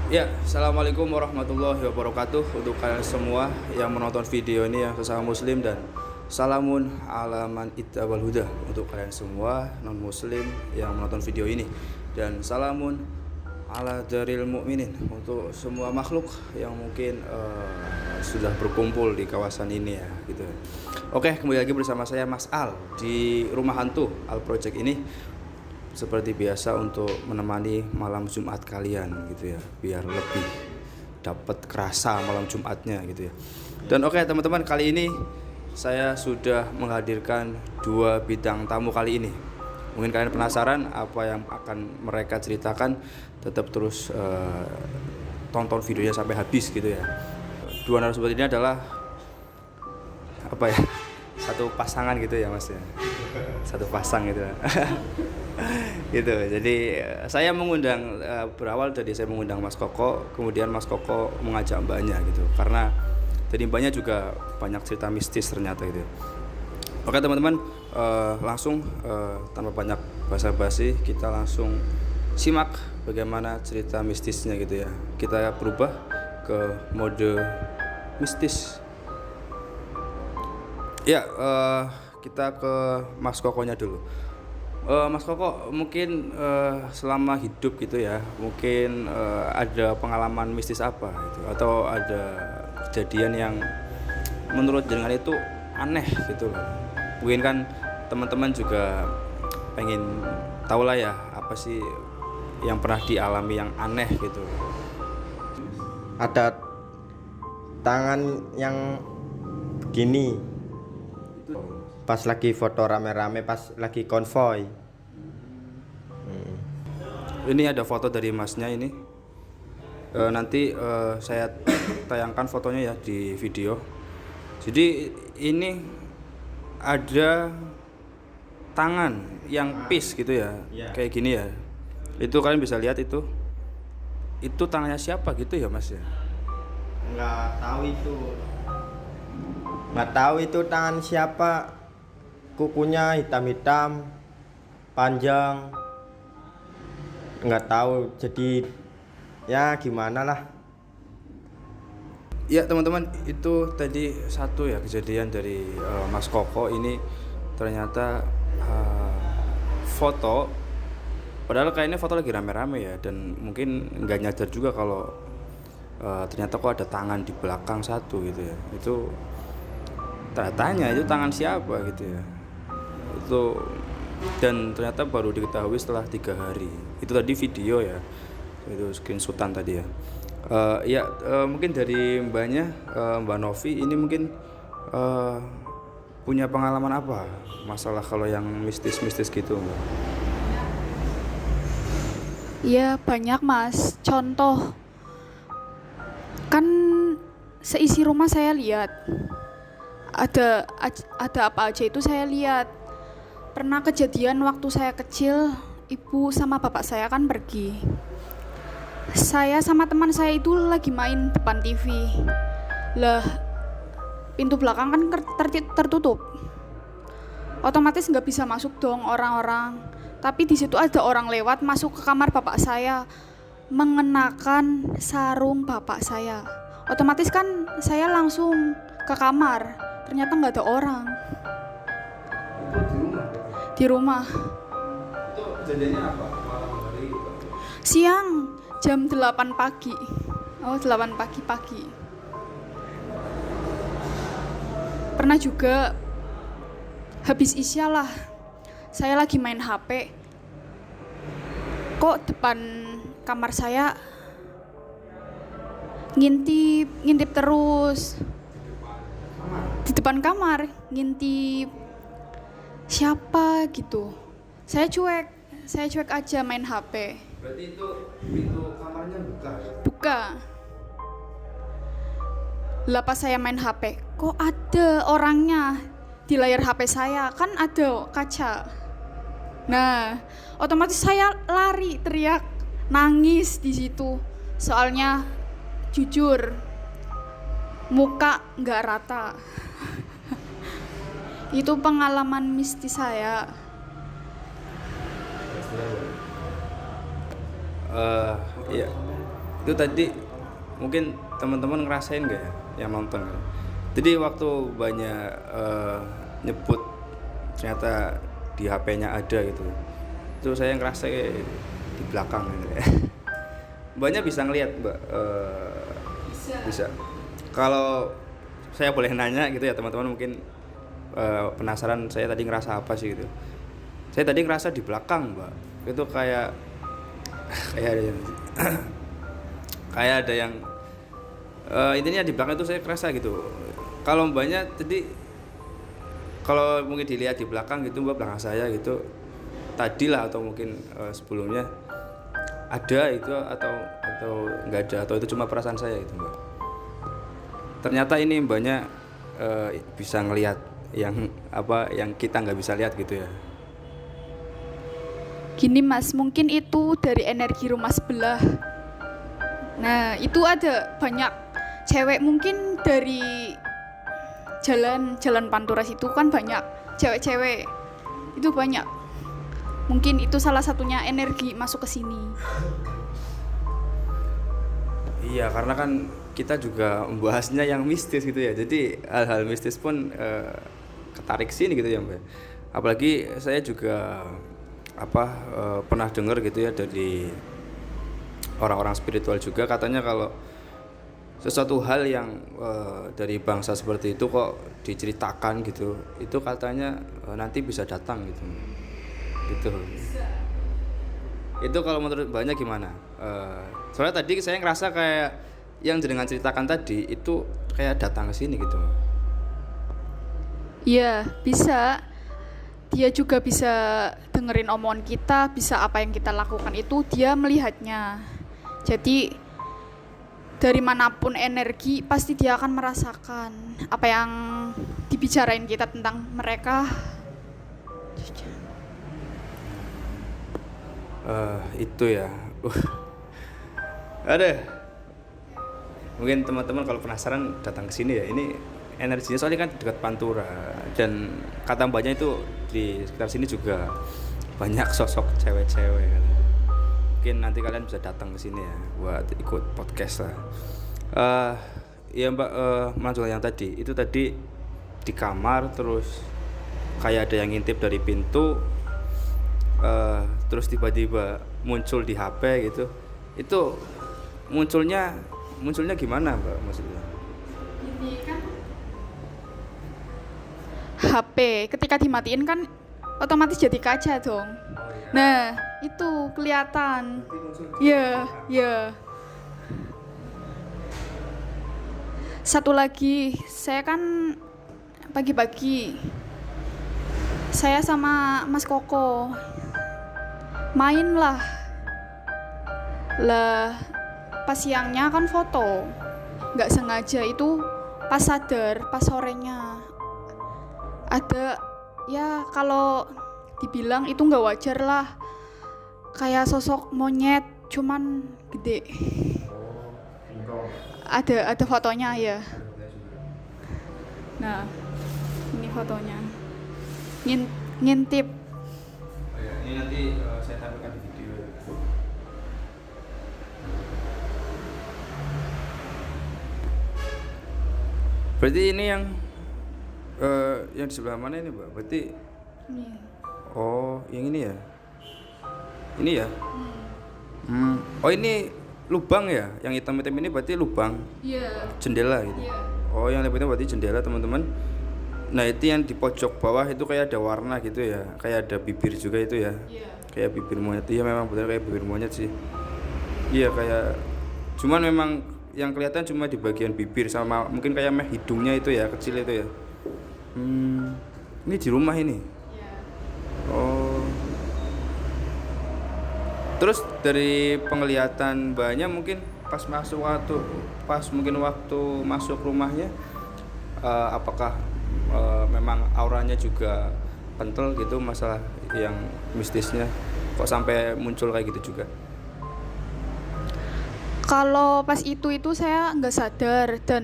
Ya, assalamualaikum warahmatullahi wabarakatuh untuk kalian semua yang menonton video ini ya, sesama muslim, dan salamun alaman ittabal huda untuk kalian semua non muslim yang menonton video ini, dan salamun ala daril mukminin untuk semua makhluk yang mungkin sudah berkumpul di kawasan ini ya gitu. Oke, kembali lagi bersama saya Mas Al di Rumah Hantu Al Project ini, seperti biasa untuk menemani malam Jumat kalian gitu ya, biar lebih dapat kerasa malam Jumatnya gitu ya. Dan oke teman-teman, kali ini saya sudah menghadirkan dua bintang tamu kali ini. Mungkin kalian penasaran apa yang akan mereka ceritakan, tetap terus tonton videonya sampai habis gitu ya. Dua narasumber ini adalah apa ya, satu pasangan gitu ya Mas ya, satu pasang gitu. Gitu. Jadi saya mengundang berawal dari saya mengundang Mas Koko, kemudian Mas Koko mengajak mbaknya gitu, karena dari mbaknya juga banyak cerita mistis ternyata gitu. Oke teman-teman, langsung tanpa banyak basa-basi kita langsung simak bagaimana cerita mistisnya gitu ya. Kita berubah ke mode mistis. Ya, kita ke Mas Kokonya dulu. Mas Koko, mungkin selama hidup gitu ya, mungkin ada pengalaman mistis apa gitu, atau ada kejadian yang menurut jenengan itu aneh gitu loh. Mungkin kan teman-teman juga pengen tahu lah ya, apa sih yang pernah dialami yang aneh gitu. Ada tangan yang begini pas lagi foto rame-rame, pas lagi konvoy. Ini ada foto dari masnya ini. Nanti saya tayangkan fotonya ya di video. Jadi ini ada tangan yang peace gitu ya, kayak gini ya. Itu kalian bisa lihat itu. Itu tangannya siapa gitu ya Mas ya? Nggak tahu itu tangan siapa. Kukunya hitam-hitam, panjang. Nggak tahu, jadi ya gimana lah. Ya teman-teman, itu tadi satu ya kejadian dari Mas Koko ini. Ternyata foto, padahal kayaknya foto lagi rame-rame ya, dan mungkin nggak nyadar juga kalau ternyata kok ada tangan di belakang satu gitu ya. Itu tanya itu tangan siapa gitu ya. Itu, dan ternyata baru diketahui setelah 3 hari. Itu tadi video ya, itu screenshotan tadi ya. Mungkin dari mbaknya, Mbak Novi ini mungkin punya pengalaman apa masalah kalau yang mistis-mistis gitu Mbak? Iya banyak Mas. Contoh, kan seisi rumah saya lihat ada apa aja itu saya lihat. Pernah kejadian waktu saya kecil, ibu sama bapak saya kan pergi. Saya sama teman saya itu lagi main depan TV. Lah, pintu belakang kan tertutup. Otomatis nggak bisa masuk dong orang-orang. Tapi di situ ada orang lewat masuk ke kamar bapak saya, mengenakan sarung bapak saya. Otomatis kan saya langsung ke kamar. Ternyata nggak ada orang. Itu di rumah? Di rumah. Itu kejadiannya apa? Malam hari gitu? Siang, jam 8 pagi. 8 pagi. Pernah juga habis isya lah, saya lagi main HP. Kok depan kamar saya ngintip terus. Di depan kamar ngintip siapa gitu. Saya cuek aja main HP. Berarti itu pintu kamarnya buka ya? Buka. Lah pas saya main HP, kok ada orangnya di layar HP saya, kan ada kaca. Nah, otomatis saya lari, teriak, nangis di situ. Soalnya jujur, muka nggak rata. Itu pengalaman mistis saya. Iya. itu tadi mungkin teman-teman ngerasain nggak ya yang nonton kan? Jadi waktu banyak nyebut ternyata di HP-nya ada gitu, itu saya ngerasa kayak di belakang gitu ya. Banyak bisa ngelihat Mbak. Bisa. Kalau saya boleh nanya gitu ya teman-teman, mungkin penasaran saya tadi ngerasa apa sih gitu. Saya tadi ngerasa di belakang Mbak, itu kayak kayak ada yang intinya di belakang itu saya kerasa gitu. Kalau Mbaknya tadi, kalau mungkin dilihat di belakang gitu Mbak, belakang saya gitu tadi lah, atau mungkin sebelumnya ada itu atau nggak ada, atau itu cuma perasaan saya gitu Mbak. Ternyata ini Mbaknya bisa ngelihat yang yang kita nggak bisa lihat gitu ya. Gini Mas, mungkin itu dari energi rumah sebelah. Nah, itu ada banyak cewek, mungkin dari jalan Panturas itu kan banyak cewek-cewek. Itu banyak. Mungkin itu salah satunya energi masuk ke sini. Iya, karena kan kita juga membahasnya yang mistis gitu ya. Jadi hal-hal mistis pun ketarik sini gitu ya, Mbak. Apalagi saya juga pernah dengar gitu ya dari orang-orang spiritual juga, katanya kalau sesuatu hal yang dari bangsa seperti itu kok diceritakan gitu, itu katanya nanti bisa datang gitu. Itu kalau menurut Mbaknya gimana? Soalnya tadi saya ngerasa kayak yang jenengan ceritakan tadi itu kayak datang ke sini gitu. Iya, bisa. Dia juga bisa dengerin omongan kita, bisa apa yang kita lakukan itu dia melihatnya. Jadi dari manapun energi pasti dia akan merasakan apa yang dibicarain kita tentang mereka. Itu ya. Ada. Mungkin teman-teman kalau penasaran datang ke sini ya. Ini energinya soalnya kan dekat Pantura, dan kata Mbaknya itu di sekitar sini juga banyak sosok cewek-cewek kan. Mungkin nanti kalian bisa datang ke sini ya buat ikut podcast lah. Ya Mbak, melanjutkan yang tadi. Itu tadi di kamar terus kayak ada yang ngintip dari pintu, terus tiba-tiba muncul di HP gitu. Itu munculnya gimana Mbak maksudnya? Ini kan HP ketika dimatiin kan otomatis jadi kaca dong. Nah, itu kelihatan. Ya. Satu lagi, saya kan pagi-pagi saya sama Mas Koko main lah. Pas siangnya kan foto. Nggak sengaja itu pas sadar, pas sorenya ada ya, kalau dibilang itu nggak wajar lah, kayak sosok monyet cuman gede. Ada fotonya ya. Nah, ini fotonya ngintip. Ini nanti saya tampilkan di video. Berarti ini yang di sebelah mana ini Mbak? Berarti Ini. Oh, yang ini ya? Ini ya? Oh, ini lubang ya? Yang hitam-hitam ini berarti lubang Iya. jendela gitu? Iya. Oh, yang hitam berarti jendela teman-teman. Nah, itu yang di pojok bawah itu kayak ada warna gitu ya? Kayak ada bibir juga itu ya? Iya. Kayak bibir monyet. Iya, memang benar kayak bibir monyet sih. Iya, kayak cuman memang yang kelihatan cuma di bagian bibir sama mungkin kayak hidungnya itu ya, kecil itu ya. Ini di rumah ini. Iya. Oh. Terus dari penglihatan Mbaknya mungkin pas waktu masuk rumahnya, apakah memang auranya juga kental gitu, masalah yang mistisnya kok sampai muncul kayak gitu juga? Kalau pas itu saya nggak sadar dan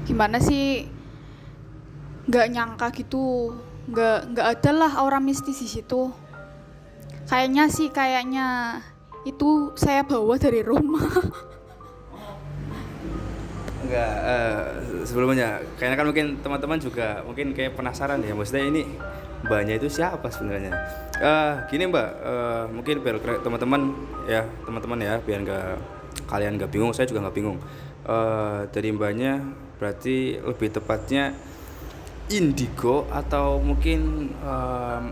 gimana sih, nggak nyangka gitu, nggak ada lah aura mistis di situ. Kayaknya Itu saya bawa dari rumah. Enggak, sebelumnya kayaknya kan mungkin teman-teman juga mungkin kayak penasaran ya, maksudnya ini mbaknya itu siapa sebenarnya. Gini mbak, mungkin biar teman-teman ya biar kalian nggak bingung, saya juga nggak bingung. Dari mbaknya berarti lebih tepatnya indigo atau mungkin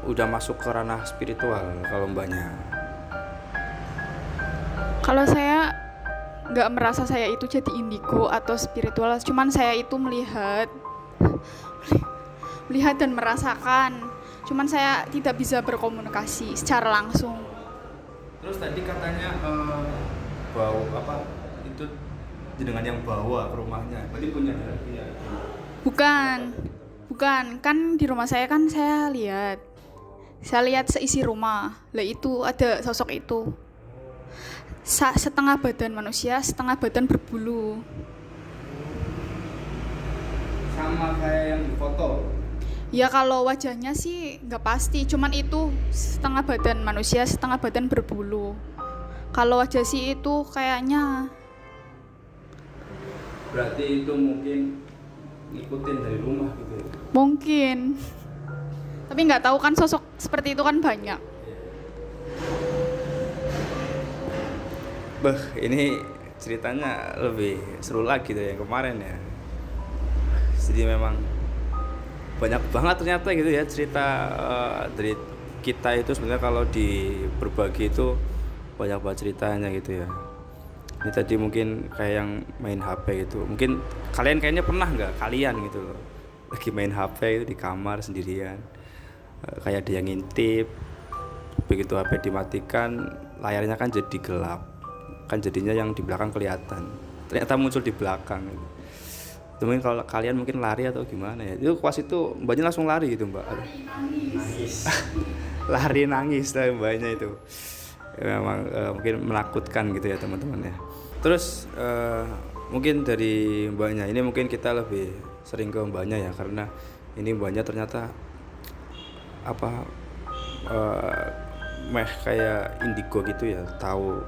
udah masuk ke ranah spiritual kalau mbaknya. Kalau saya nggak merasa saya itu jadi indigo atau spiritual, cuman saya itu melihat dan merasakan. Cuman saya tidak bisa berkomunikasi secara langsung. Terus tadi katanya bau apa itu dengan yang bawa ke rumahnya, berarti punya. Bukan, kan di rumah saya kan saya lihat seisi rumah. Lah itu ada sosok itu. Setengah badan manusia, setengah badan berbulu. Sama kayak yang di foto. Ya kalau wajahnya sih nggak pasti, cuman itu setengah badan manusia, setengah badan berbulu. Kalau wajah sih itu kayaknya. Berarti itu mungkin ngikutin dari rumah gitu ya? Mungkin. Tapi nggak tahu kan, sosok seperti itu kan banyak. Ini ceritanya lebih seru lagi dari yang kemarin ya. Jadi memang banyak banget ternyata gitu ya cerita dari kita itu sebenarnya kalau berbagi itu banyak banget ceritanya gitu ya. Ini tadi mungkin kayak yang main HP gitu. Mungkin kalian kayaknya pernah nggak kalian gitu loh lagi main HP itu di kamar sendirian, kayak ada yang ngintip, begitu HP dimatikan layarnya kan jadi gelap, kan jadinya yang di belakang kelihatan, ternyata muncul di belakang. Mungkin kalau kalian mungkin lari atau gimana ya, itu pas itu mbaknya langsung lari gitu mbak. Nangis. Lari nangis lah mbaknya itu. Ya, memang mungkin menakutkan gitu ya teman-teman ya. Terus mungkin dari mbaknya ini mungkin kita lebih sering ke mbaknya ya, karena ini mbaknya ternyata kayak indigo gitu ya, tahu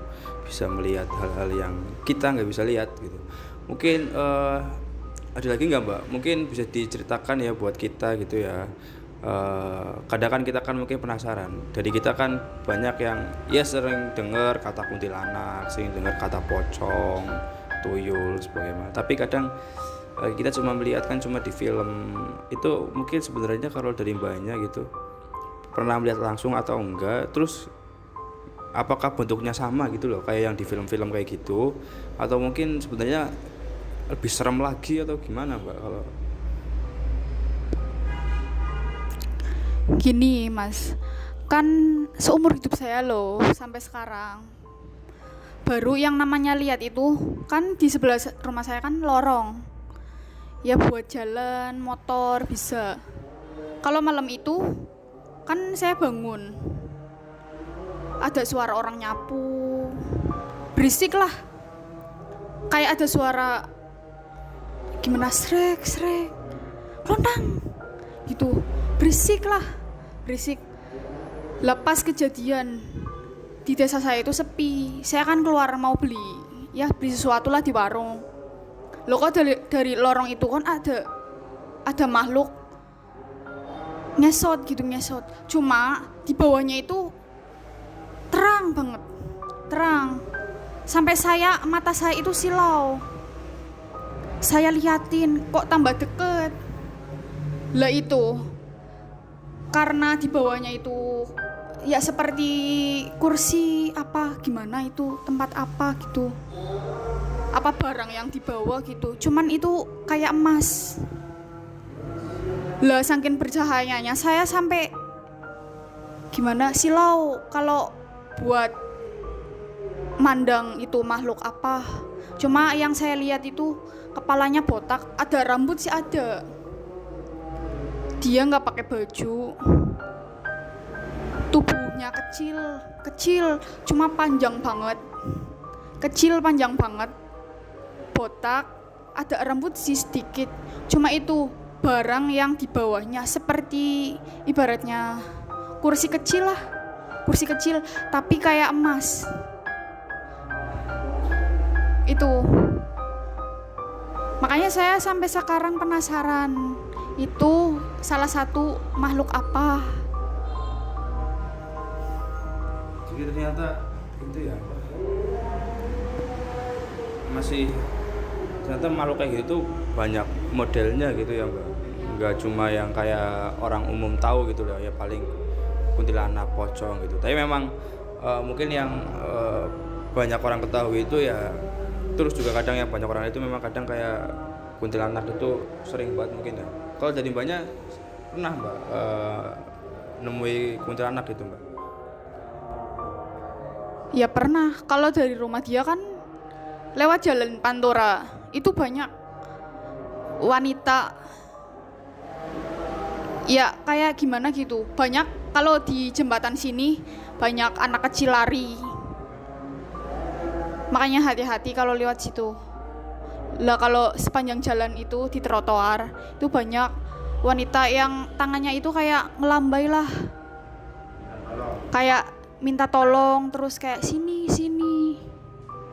bisa melihat hal-hal yang kita nggak bisa lihat gitu. Mungkin ada lagi nggak mbak? Mungkin bisa diceritakan ya buat kita gitu ya. Kadang kan kita kan mungkin penasaran. Dari kita kan banyak yang ya sering dengar kata kuntilanak, sering dengar kata pocong, tuyul, sebagainya. Tapi kadang kita cuma melihat kan cuma di film. Itu mungkin sebenarnya kalau dari mbaknya gitu pernah melihat langsung atau enggak? Terus apakah bentuknya sama gitu loh kayak yang di film-film kayak gitu, atau mungkin sebenarnya lebih serem lagi atau gimana mbak? Kalau Gini mas, kan seumur hidup saya loh sampai sekarang baru yang namanya lihat itu kan di sebelah rumah saya kan lorong ya, buat jalan motor bisa. Kalau malam itu kan saya bangun ada suara orang nyapu, berisik lah, kayak ada suara gimana, srek lontang gitu, berisik. Lepas kejadian di desa saya itu sepi, saya kan keluar mau beli sesuatu lah di warung. Loh kok dari lorong itu kan ada makhluk ngesot, cuma di bawahnya itu terang banget, sampai mata saya itu silau. Saya liatin kok tambah deket. Lah itu karena di bawahnya itu ya seperti kursi apa gimana itu, tempat apa gitu, apa barang yang dibawa gitu, cuman itu kayak emas. Lah saking bercahayanya saya sampai gimana silau kalau buat mandang itu makhluk apa. Cuma yang saya lihat itu kepalanya botak, ada rambut sih ada. Dia nggak pakai baju, tubuhnya kecil, cuma panjang banget, botak, ada rambut sih sedikit. Cuma itu barang yang di bawahnya seperti ibaratnya kursi kecil tapi kayak emas. Itu. Makanya saya sampai sekarang penasaran, itu salah satu makhluk apa? Jadi ternyata itu ya masih ternyata makhluk kayak gitu banyak modelnya gitu ya Mbak. Nggak cuma yang kayak orang umum tahu gitu loh ya, paling kuntilanak, pocong gitu. Tapi memang mungkin yang banyak orang ketahui itu ya, terus juga kadang yang banyak orang itu memang kadang kayak kuntilanak itu sering banget mungkin ya. Kalau dari Mbaknya pernah Mbak nemui kuntilanak gitu Mbak? Ya pernah. Kalau dari rumah dia kan lewat jalan Pantura itu banyak wanita, ya kayak gimana gitu, banyak. Kalau di jembatan sini banyak anak kecil lari, makanya hati-hati kalau lewat situ lah. Kalau sepanjang jalan itu di trotoar itu banyak wanita yang tangannya itu kayak ngelambai lah, kayak minta tolong, terus kayak sini sini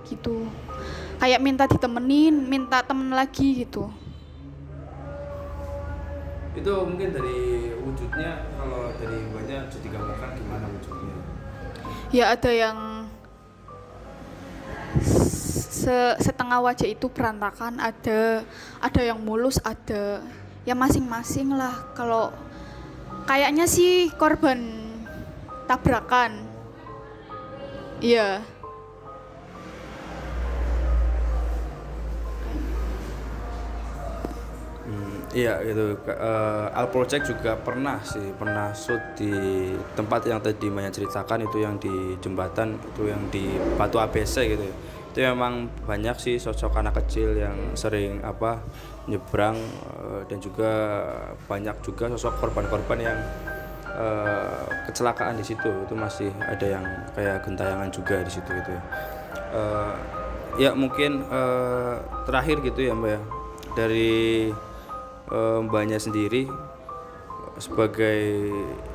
gitu, kayak minta ditemenin, minta temen lagi gitu. Itu mungkin dari wujudnya, kalau dari Mbaknya bisa digambarkan gimana wujudnya? Ya ada yang setengah wajah itu berantakan, ada yang mulus, ada ya masing-masing lah. Kalau kayaknya sih korban tabrakan. Iya. Iya gitu. Al Project juga pernah shoot di tempat yang tadi Mbaknya ceritakan, itu yang di jembatan, itu yang di Batu ABC gitu ya. Itu memang banyak sih sosok anak kecil yang sering nyebrang, dan juga banyak juga sosok korban-korban yang kecelakaan di situ. Itu masih ada yang kayak gentayangan juga di situ gitu ya. Ya mungkin terakhir gitu ya Mbak ya, dari Mbaknya sendiri sebagai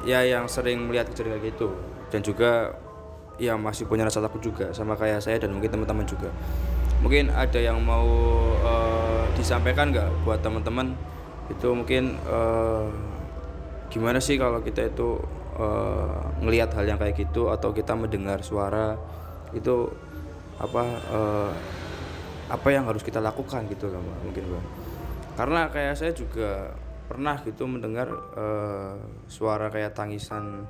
ya yang sering melihat kejadian kayak gitu, dan juga ya masih punya rasa takut juga sama kayak saya dan mungkin teman-teman juga. Mungkin ada yang mau disampaikan nggak buat teman-teman itu, mungkin gimana sih kalau kita itu ngelihat hal yang kayak gitu, atau kita mendengar suara itu apa yang harus kita lakukan gitu kan Mbak, mungkin Mbak. Karena kayak saya juga pernah gitu mendengar suara kayak tangisan,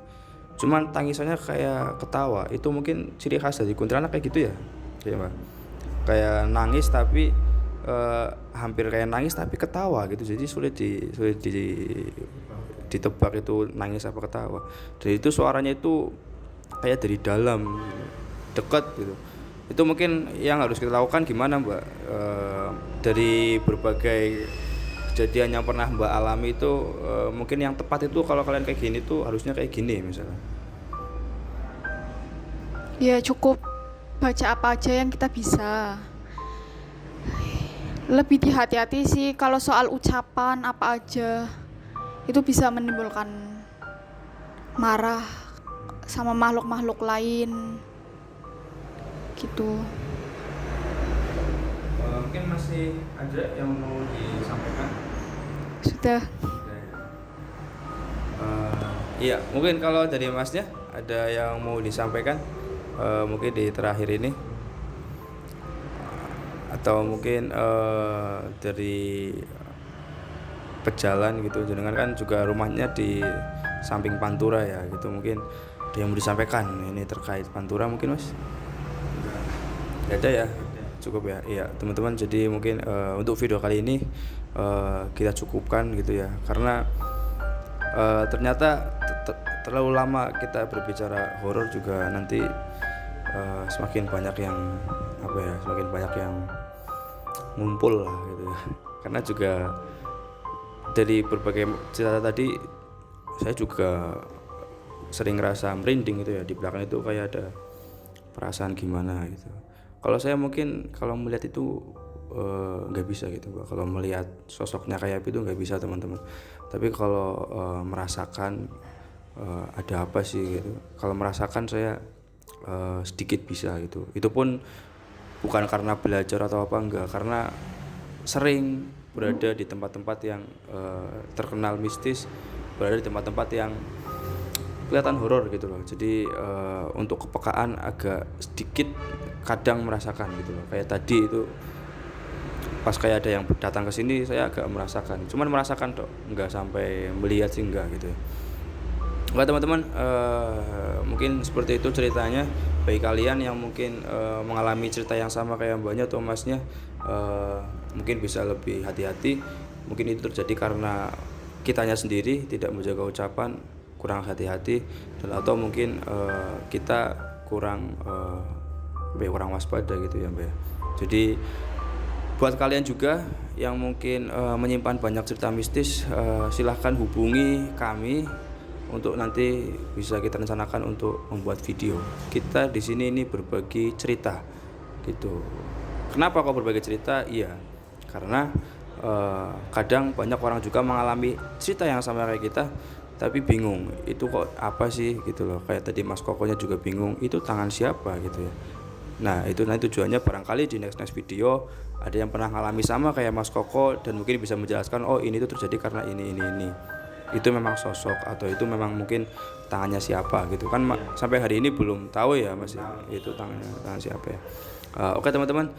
cuman tangisannya kayak ketawa. Itu mungkin ciri khas dari kuntilanak kayak gitu ya, ya Mbak. Kayak nangis tapi hampir kayak nangis tapi ketawa gitu. Jadi sulit ditebak itu nangis apa ketawa. Dan itu suaranya itu kayak dari dalam, dekat gitu. Itu mungkin yang harus kita lakukan gimana Mbak, dari berbagai kejadian yang pernah Mbak alami itu, mungkin yang tepat itu kalau kalian kayak gini tuh harusnya kayak gini misalnya. Ya cukup baca apa aja yang kita bisa. Lebih dihati-hati sih kalau soal ucapan apa aja, itu bisa menimbulkan marah sama makhluk-makhluk lain gitu. Mungkin masih ada yang mau disampaikan? Sudah. Iya, mungkin kalau dari Masnya ada yang mau disampaikan, mungkin di terakhir ini, atau mungkin dari pejalan gitu, jenengan kan juga rumahnya di samping Pantura ya gitu, mungkin ada yang mau disampaikan ini terkait Pantura mungkin Mas? Gak ada ya, cukup ya. Iya teman-teman, jadi mungkin untuk video kali ini kita cukupkan gitu ya, karena ternyata terlalu lama kita berbicara horor juga nanti semakin banyak yang semakin banyak yang ngumpul lah gitu ya. Karena juga dari berbagai cerita tadi saya juga sering ngerasa merinding gitu ya, di belakang itu kayak ada perasaan gimana gitu. Kalau saya mungkin kalau melihat itu nggak bisa gitu Pak. Kalau melihat sosoknya kayak itu nggak bisa teman-teman. Tapi kalau merasakan ada apa sih gitu. Kalau merasakan saya sedikit bisa gitu. Itu pun bukan karena belajar atau apa, enggak, karena sering berada di tempat-tempat yang terkenal mistis, berada di tempat-tempat yang kelihatan horor gitu loh. Jadi untuk kepekaan agak sedikit kadang merasakan gitu loh. Kayak tadi itu pas kayak ada yang datang ke sini, saya agak merasakan, cuman merasakan dok, nggak sampai melihat sih, enggak gitu ya. Oke teman-teman, mungkin seperti itu ceritanya. Bagi kalian yang mungkin mengalami cerita yang sama kayak mbaknya atau masnya, mungkin bisa lebih hati-hati. Mungkin itu terjadi karena kitanya sendiri tidak menjaga ucapan, kurang hati-hati, dan atau mungkin kita kurang kurang waspada gitu ya mbak ya. Jadi buat kalian juga yang mungkin menyimpan banyak cerita mistis, silahkan hubungi kami untuk nanti bisa kita rencanakan untuk membuat video. Kita di sini ini berbagi cerita gitu. Kenapa kok berbagi cerita? Iya, karena kadang banyak orang juga mengalami cerita yang sama kayak kita, tapi bingung itu kok apa sih gitu loh. Kayak tadi Mas Kokonya juga bingung itu tangan siapa gitu ya. Nah itu nanti tujuannya barangkali di next video ada yang pernah ngalami sama kayak Mas Koko dan mungkin bisa menjelaskan, oh ini tuh terjadi karena ini. Itu memang sosok atau itu memang mungkin tangannya siapa gitu kan. Sampai hari ini belum tahu ya Mas itu tangan siapa ya. Oke teman-teman,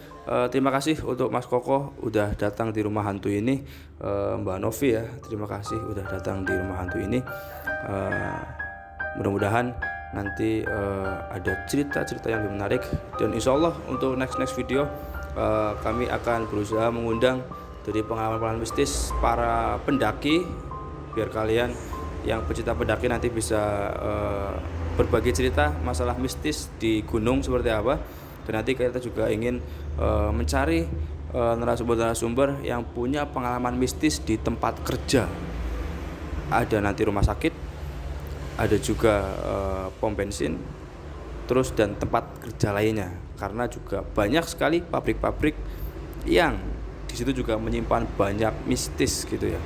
terima kasih untuk Mas Koko udah datang di rumah hantu ini. Mbak Novi ya, terima kasih udah datang di rumah hantu ini. Mudah-mudahan nanti ada cerita-cerita yang lebih menarik, dan insya Allah untuk next video kami akan berusaha mengundang dari pengalaman mistis para pendaki, biar kalian yang pecinta pendaki nanti bisa berbagi cerita masalah mistis di gunung seperti apa. Dan nanti kita juga ingin mencari narasumber yang punya pengalaman mistis di tempat kerja. Ada nanti rumah sakit, ada juga pom bensin, terus dan tempat kerja lainnya, karena juga banyak sekali pabrik-pabrik yang di situ juga menyimpan banyak mistis gitu ya.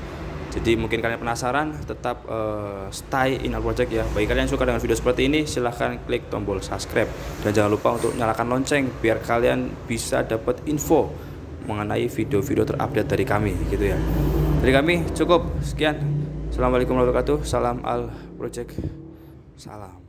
Jadi mungkin kalian penasaran, tetap stay in our project ya. Bagi kalian yang suka dengan video seperti ini, silahkan klik tombol subscribe dan jangan lupa untuk nyalakan lonceng biar kalian bisa dapat info mengenai video-video terupdate dari kami gitu ya. Dari kami cukup sekian. Assalamualaikum warahmatullahi wabarakatuh. Salam Al Project. Salam.